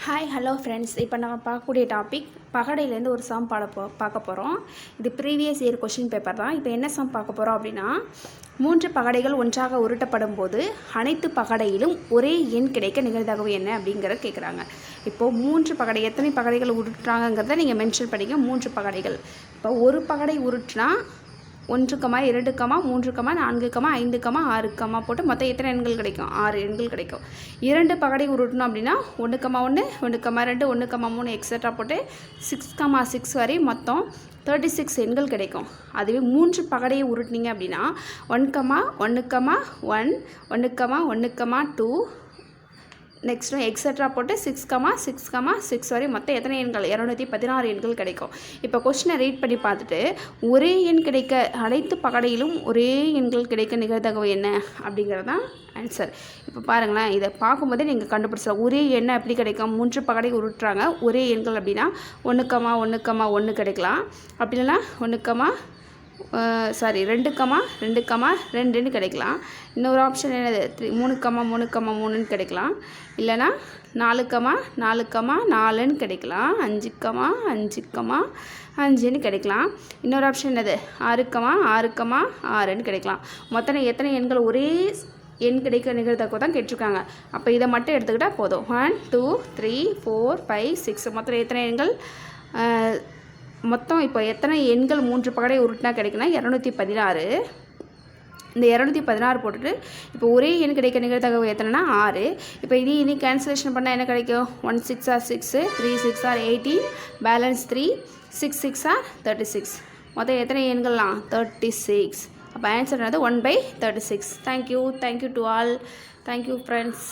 Hi hello friends, இப்போ நம்ம பார்க்கக்கூடிய டாபிக் பகடையிலேருந்து ஒரு சம் பார்க்க போகிறோம். இது ப்ரீவியஸ் இயர் கொஷின் பேப்பர் தான். இப்போ என்ன சம் பார்க்க போகிறோம் அப்படின்னா, 3 பகடைகள் ஒன்றாக உருட்டப்படும் போது அனைத்து பகடையிலும் ஒரே எண் கிடைக்க நிகழ்தகவு என்ன அப்படிங்கிறத கேட்குறாங்க. இப்போது 3 பகடை, எத்தனை பகடைகள் உருட்டுறாங்கிறத நீங்கள் மென்ஷன் பண்ணிக்க. 3 பகடைகள். இப்போ ஒரு பகடை உருட்டுனா 1, 2, 3, 4, 5, 6 போட்டு மொத்தம் எத்தனை எண்கள் கிடைக்கும்? 6 எண்கள் கிடைக்கும். 2 பகடை உருட்டணும் அப்படின்னா 1, 1, 1, 2, 1, 3 எக்ஸட்ரா போட்டு 6, 6 வரை மொத்தம் 36 எண்கள் கிடைக்கும். அதுவே 3 பகடையை உருட்டினீங்க அப்படின்னா 1, 1, 1, 1, 1, 2 நெக்ஸ்ட்டு எக்ஸட்ரா போட்டு 6, 6 வரை மொத்தம் எத்தனை எண்கள்? 216 எண்கள் கிடைக்கும். இப்போ கொஸ்டினை ரீட் பண்ணி பார்த்துட்டு ஒரே எண் கிடைக்க அனைத்து பகடையிலும் ஒரே எண்கள் கிடைக்க நிகழ்தகவு என்ன அப்படிங்கிறது தான் ஆன்சர். இப்போ பாருங்களேன், இதை பார்க்கும்போதே நீங்கள் கண்டுபிடிச்சலாம். ஒரே எண்ணை எப்படி கிடைக்கும்? 3 பகடை உருட்டுறாங்க. ஒரே எண்கள் அப்படின்னா 1, 1, 1 கிடைக்கலாம். அப்படி இல்லைன்னா 2, 2, கிடைக்கலாம். இன்னொரு ஆப்ஷன் என்னது? 3, 3, கிடைக்கலாம். இல்லைனா 4, 4, கிடைக்கலாம். 5, 5, கிடைக்கலாம். இன்னொரு ஆப்ஷன் என்னது? 6, 6, கிடைக்கலாம். மொத்தம் எத்தனை எண்கள் ஒரே எண் கிடைக்க நிகழ்தகவு தான் கேட்டிருக்காங்க. அப்போ இதை மட்டும் எடுத்துக்கிட்டால் போதும். 1, 2, 3, 4, 5, 6 மொத்தம் எத்தனை எண்கள்? மொத்தம் இப்போ எத்தனை எண்கள் 3 பகடை உருட்டினா கிடைக்குன்னா 216. இந்த 216 போட்டுட்டு இப்போ ஒரே எண் கிடைக்க நிகழ்தகவு எத்தனைனா 6. இப்போ இனி கேன்சலேஷன் பண்ணால் என்ன கிடைக்கும்? 1 6 are 6, 3 6 are 18, பேலன்ஸ் 3, 6 6 are 36. மொத்தம் எத்தனை எண்கள்லாம்? 36. அப்போ ஆன்சர் என்னது? 1/36. Thank you to all. Thank you friends.